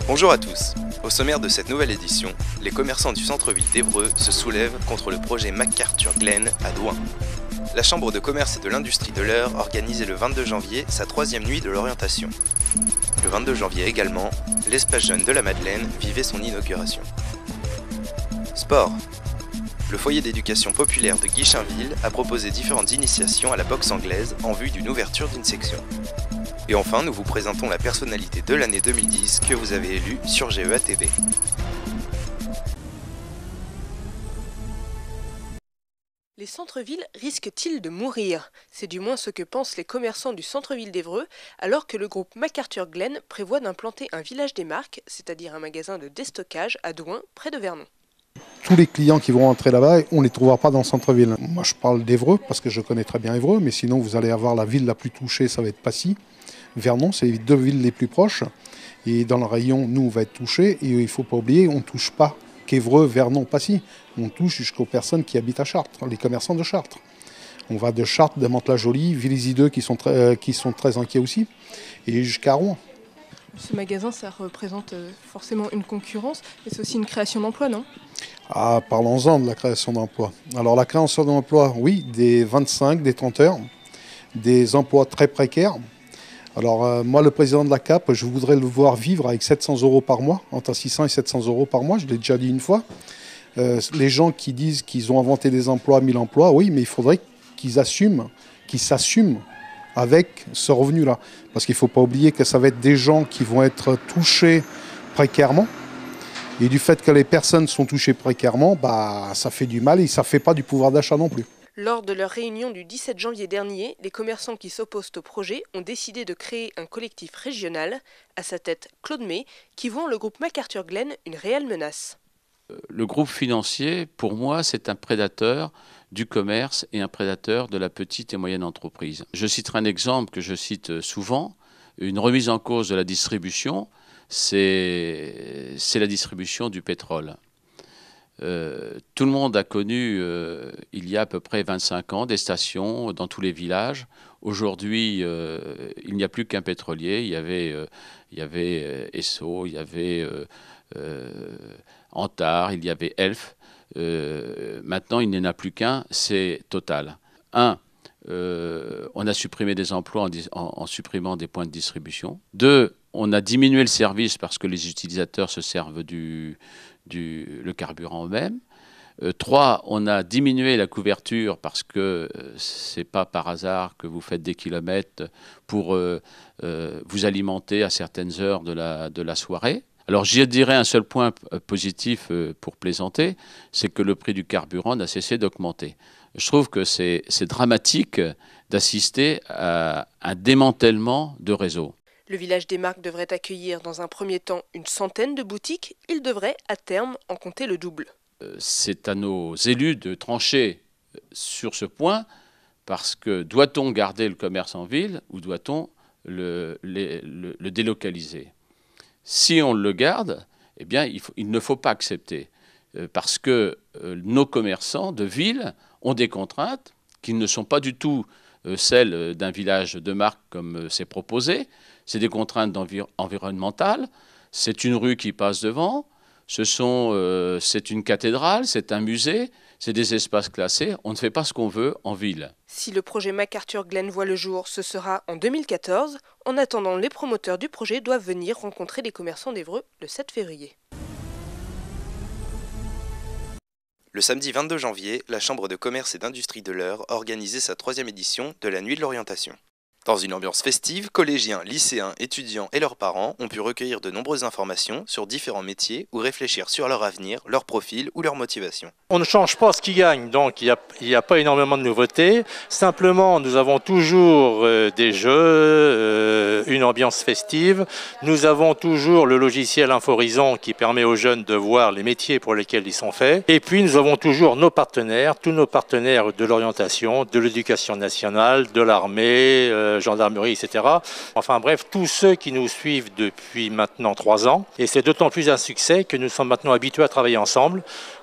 Bonjour à tous. Au sommaire de cette nouvelle édition, les commerçants du centre-ville d'Évreux se soulèvent contre le projet MacArthur Glen à Douin. La Chambre de commerce et de l'industrie de l'Eure organisait le 22 janvier sa 3e nuit de l'orientation. Le 22 janvier également, l'espace jeune de la Madeleine vivait son inauguration. Sport. Le foyer d'éducation populaire de Guichainville a proposé différentes initiations à la boxe anglaise en vue d'une ouverture d'une section. Et enfin, nous vous présentons la personnalité de l'année 2010 que vous avez élue sur GEA TV. Les centres-villes risquent-ils de mourir? C'est du moins ce que pensent les commerçants du centre-ville d'Évreux, alors que le groupe MacArthur Glen prévoit d'implanter un village des marques, c'est-à-dire un magasin de déstockage à Douin, près de Vernon. Tous les clients qui vont entrer là-bas, on ne les trouvera pas dans le centre-ville. Moi, je parle d'Évreux parce que je connais très bien Évreux, mais sinon, vous allez avoir la ville la plus touchée, ça va être Passy. Vernon, c'est les deux villes les plus proches. Et dans le rayon, nous, on va être touchés. Et il ne faut pas oublier, on ne touche pas qu'Évreux, Vernon, Passy. On touche jusqu'aux personnes qui habitent à Chartres, les commerçants de Chartres. On va de Chartres, de Mantes-la-Jolie, Villizy-II qui sont très inquiets aussi, et jusqu'à Rouen. Ce magasin, ça représente forcément une concurrence, mais c'est aussi une création d'emplois, non? Ah, parlons-en de la création d'emplois. Alors la création d'emplois, oui, des 25, des 30 heures, des emplois très précaires. Alors moi, le président de la CAP, je voudrais le voir vivre avec 700 € par mois, entre 600 et 700 € par mois, je l'ai déjà dit une fois. Les gens qui disent qu'ils ont inventé des emplois, 1000 emplois, oui, mais il faudrait qu'ils s'assument avec ce revenu-là. Parce qu'il ne faut pas oublier que ça va être des gens qui vont être touchés précairement. Et du fait que les personnes sont touchées précairement, ça fait du mal et ça ne fait pas du pouvoir d'achat non plus. Lors de leur réunion du 17 janvier dernier, les commerçants qui s'opposent au projet ont décidé de créer un collectif régional, à sa tête Claude May, qui voit le groupe MacArthur Glen une réelle menace. Le groupe financier, pour moi, c'est un prédateur du commerce et un prédateur de la petite et moyenne entreprise. Je citerai un exemple que je cite souvent, une remise en cause de la distribution, c'est la distribution du pétrole. Tout le monde a connu, il y a à peu près 25 ans, des stations dans tous les villages. Aujourd'hui, il n'y a plus qu'un pétrolier. Il y avait Esso, il y avait Antar, il y avait Elf. Maintenant, il n'y en a plus qu'un, c'est Total. On a supprimé des emplois en supprimant des points de distribution. 2, on a diminué le service parce que les utilisateurs se servent le carburant eux-mêmes. 3, on a diminué la couverture parce que c'est pas par hasard que vous faites des kilomètres pour vous alimenter à certaines heures de la soirée. Alors j'y dirais un seul point positif pour plaisanter, c'est que le prix du carburant n'a cessé d'augmenter. Je trouve que c'est dramatique d'assister à un démantèlement de réseau. Le village des marques devrait accueillir dans un premier temps une centaine de boutiques. Il devrait à terme en compter le double. C'est à nos élus de trancher sur ce point parce que doit-on garder le commerce en ville ou doit-on le délocaliser? Si on le garde, eh bien, il ne faut pas accepter parce que nos commerçants de ville ont des contraintes qui ne sont pas du tout celles d'un village de marque comme c'est proposé. C'est des contraintes environnementales, c'est une rue qui passe devant, c'est une cathédrale, c'est un musée, c'est des espaces classés. On ne fait pas ce qu'on veut en ville. Si le projet MacArthur Glen voit le jour, ce sera en 2014. En attendant, les promoteurs du projet doivent venir rencontrer les commerçants d'Évreux le 7 février. Le samedi 22 janvier, la Chambre de commerce et d'industrie de l'Eure organisait sa 3e édition de la nuit de l'orientation. Dans une ambiance festive, collégiens, lycéens, étudiants et leurs parents ont pu recueillir de nombreuses informations sur différents métiers ou réfléchir sur leur avenir, leur profil ou leur motivation. On ne change pas ce qui gagne, donc il n'y a pas énormément de nouveautés. Simplement, nous avons toujours des jeux, une ambiance festive. Nous avons toujours le logiciel Inforison qui permet aux jeunes de voir les métiers pour lesquels ils sont faits. Et puis, nous avons toujours nos partenaires, tous nos partenaires de l'orientation, de l'éducation nationale, de l'armée, gendarmerie, etc. Enfin bref, tous ceux qui nous suivent depuis maintenant 3 ans. Et c'est d'autant plus un succès que nous sommes maintenant habitués à travailler ensemble,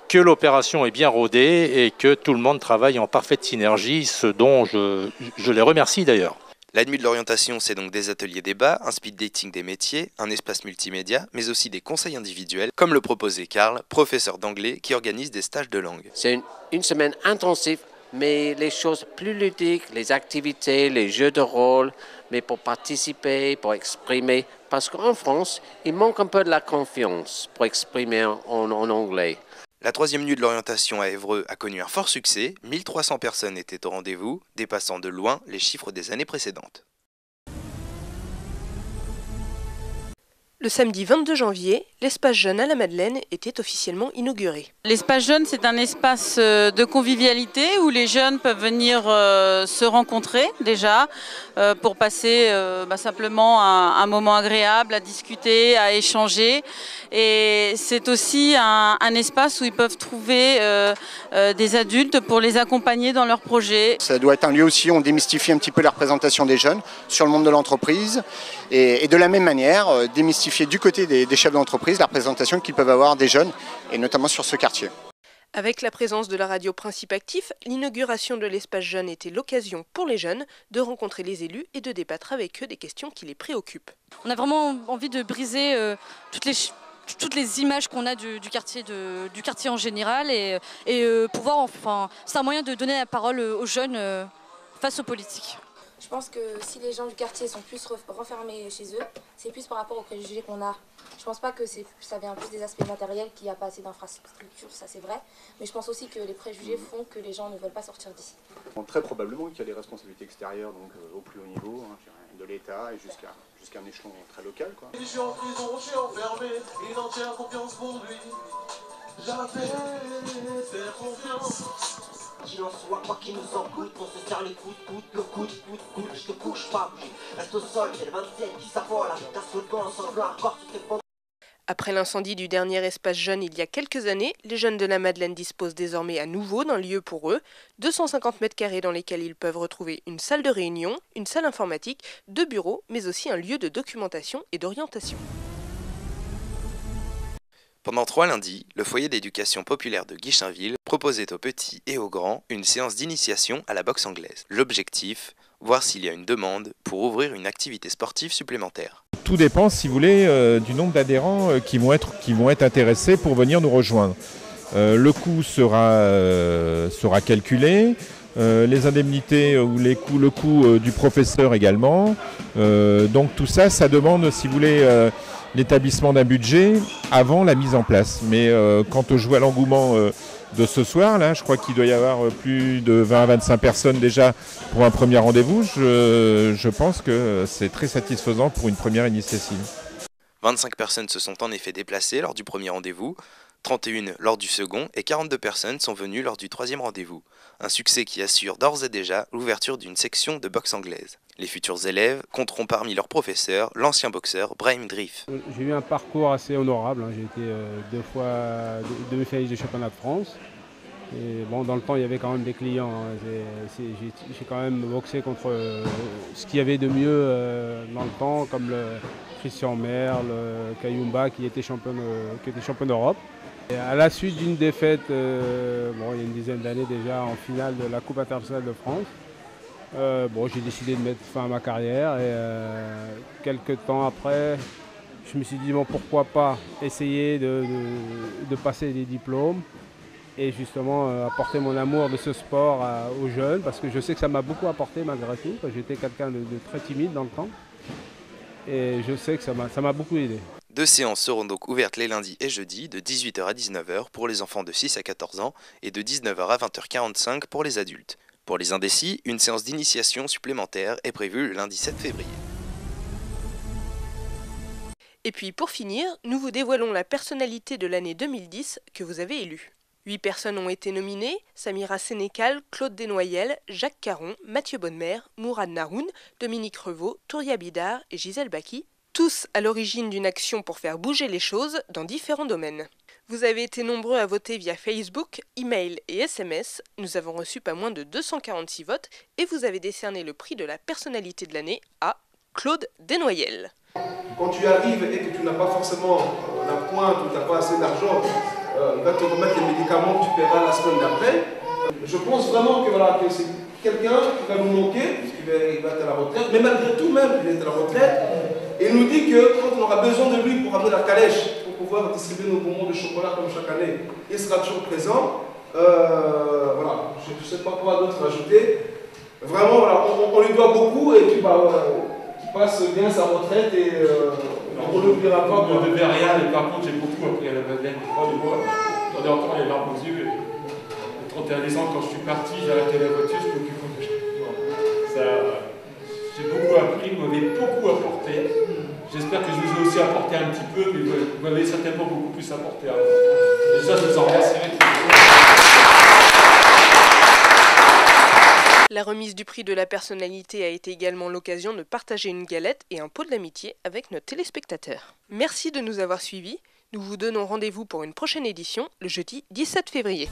que l'opération est bien rodée et que tout le monde travaille en parfaite synergie, ce dont je les remercie d'ailleurs. La nuit de l'orientation, c'est donc des ateliers débats, un speed dating des métiers, un espace multimédia, mais aussi des conseils individuels, comme le proposait Karl, professeur d'anglais qui organise des stages de langue. C'est une semaine intensive, mais les choses plus ludiques, les activités, les jeux de rôle, mais pour participer, pour exprimer. Parce qu'en France, il manque un peu de la confiance pour exprimer en anglais. La troisième nuit de l'orientation à Évreux a connu un fort succès, 1300 personnes étaient au rendez-vous, dépassant de loin les chiffres des années précédentes. Le samedi 22 janvier, l'espace jeune à la Madeleine était officiellement inauguré. L'espace jeune, c'est un espace de convivialité où les jeunes peuvent venir se rencontrer déjà pour passer simplement un moment agréable, à discuter, à échanger. Et c'est aussi un espace où ils peuvent trouver des adultes pour les accompagner dans leurs projets. Ça doit être un lieu aussi où on démystifie un petit peu la représentation des jeunes sur le monde de l'entreprise et de la même manière démystifier du côté des chefs d'entreprise la représentation qu'ils peuvent avoir des jeunes et notamment sur ce quartier. Avec la présence de la radio Principe Actif, l'inauguration de l'espace jeune était l'occasion pour les jeunes de rencontrer les élus et de débattre avec eux des questions qui les préoccupent. On a vraiment envie de briser toutes les images qu'on a du quartier en général et pouvoir, c'est un moyen de donner la parole aux jeunes face aux politiques. Je pense que si les gens du quartier sont plus renfermés chez eux, c'est plus par rapport aux préjugés qu'on a. Je pense pas que ça vient plus des aspects matériels, qu'il n'y a pas assez d'infrastructures, ça c'est vrai. Mais je pense aussi que les préjugés font que les gens ne veulent pas sortir d'ici. Très probablement qu'il y a des responsabilités extérieures, donc au plus haut niveau, de l'État et jusqu'à un échelon très local, quoi. Je suis en prison, je suis enfermé, une entière confiance pour lui. J'appelle faire confiance. Qu'il en soit, quoi qu'il nous en coûte, on se serre les coudes, le coude, je te couche pas, bouger. Reste au sol, c'est le 27 qui s'affole, avec ta seconde, sanglant, encore tout est bon. Après l'incendie du dernier espace jeune il y a quelques années, les jeunes de la Madeleine disposent désormais à nouveau d'un lieu pour eux, 250 mètres carrés dans lesquels ils peuvent retrouver une salle de réunion, une salle informatique, 2 bureaux, mais aussi un lieu de documentation et d'orientation. Pendant 3 lundis, le foyer d'éducation populaire de Guichainville proposait aux petits et aux grands une séance d'initiation à la boxe anglaise. L'objectif, voir s'il y a une demande pour ouvrir une activité sportive supplémentaire. Tout dépend, si vous voulez, du nombre d'adhérents qui vont être intéressés pour venir nous rejoindre. Le coût sera calculé, les indemnités ou le coût du professeur également. Donc tout ça, ça demande, si vous voulez, l'établissement d'un budget avant la mise en place. Mais quand je vois l'engouement de ce soir, là, je crois qu'il doit y avoir plus de 20 à 25 personnes déjà pour un premier rendez-vous. Je pense que c'est très satisfaisant pour une première initiative. 25 personnes se sont en effet déplacées lors du premier rendez-vous, 31 lors du second et 42 personnes sont venues lors du troisième rendez-vous. Un succès qui assure d'ores et déjà l'ouverture d'une section de boxe anglaise. Les futurs élèves compteront parmi leurs professeurs l'ancien boxeur Brahim Drif. J'ai eu un parcours assez honorable, j'ai été 2 fois demi-finaliste du championnat de France. Et bon, dans le temps, il y avait quand même des clients. J'ai quand même boxé contre ce qu'il y avait de mieux dans le temps, comme le Christian Merle, Kayumba qui était champion d'Europe. Et à la suite d'une défaite, il y a une dizaine d'années déjà, en finale de la Coupe internationale de France, j'ai décidé de mettre fin à ma carrière et quelques temps après, je me suis dit pourquoi pas essayer de passer des diplômes et justement apporter mon amour de ce sport aux jeunes parce que je sais que ça m'a beaucoup apporté malgré tout. J'étais quelqu'un de très timide dans le temps et je sais que ça m'a beaucoup aidé. 2 séances seront donc ouvertes les lundis et jeudis de 18h à 19h pour les enfants de 6 à 14 ans et de 19h à 20h45 pour les adultes. Pour les indécis, une séance d'initiation supplémentaire est prévue le lundi 7 février. Et puis pour finir, nous vous dévoilons la personnalité de l'année 2010 que vous avez élue. 8 personnes ont été nominées, Samira Sénécal, Claude Desnoyelles, Jacques Caron, Mathieu Bonnemer, Mourad Naroun, Dominique Revaux, Touria Bidar et Gisèle Baki, tous à l'origine d'une action pour faire bouger les choses dans différents domaines. Vous avez été nombreux à voter via Facebook, email et SMS. Nous avons reçu pas moins de 246 votes et vous avez décerné le prix de la personnalité de l'année à Claude Desnoyelles. Quand tu arrives et que tu n'as pas forcément la pointe ou tu n'as pas assez d'argent, il va te remettre les médicaments que tu paieras la semaine d'après. Je pense vraiment que, voilà, que c'est quelqu'un qui va nous manquer, puisqu'il va être à la retraite, mais malgré tout même, il est à la retraite, et il nous dit que quand on aura besoin de lui pour amener la calèche, pour pouvoir distribuer nos bonbons de chocolat comme chaque année, il sera toujours présent. Voilà, je ne sais pas quoi d'autre rajouter. Vraiment, voilà, on lui doit beaucoup, et puis qu'il passe bien sa retraite, et on ne l'oubliera pas. Je ne devais rien, mais par contre, j'ai beaucoup appris à la Madeleine. J'en ai encore les larmes aux yeux. À 31 ans, quand je suis parti, j'ai arrêté la voiture, je m'occupe de j'ai beaucoup appris, vous m'avez beaucoup apporté. J'espère que je vous ai aussi apporté un petit peu, mais vous m'avez certainement beaucoup plus apporté à vous. Et ça, je vous en remercierai. La remise du prix de la personnalité a été également l'occasion de partager une galette et un pot de l'amitié avec nos téléspectateurs. Merci de nous avoir suivis. Nous vous donnons rendez-vous pour une prochaine édition, le jeudi 17 février.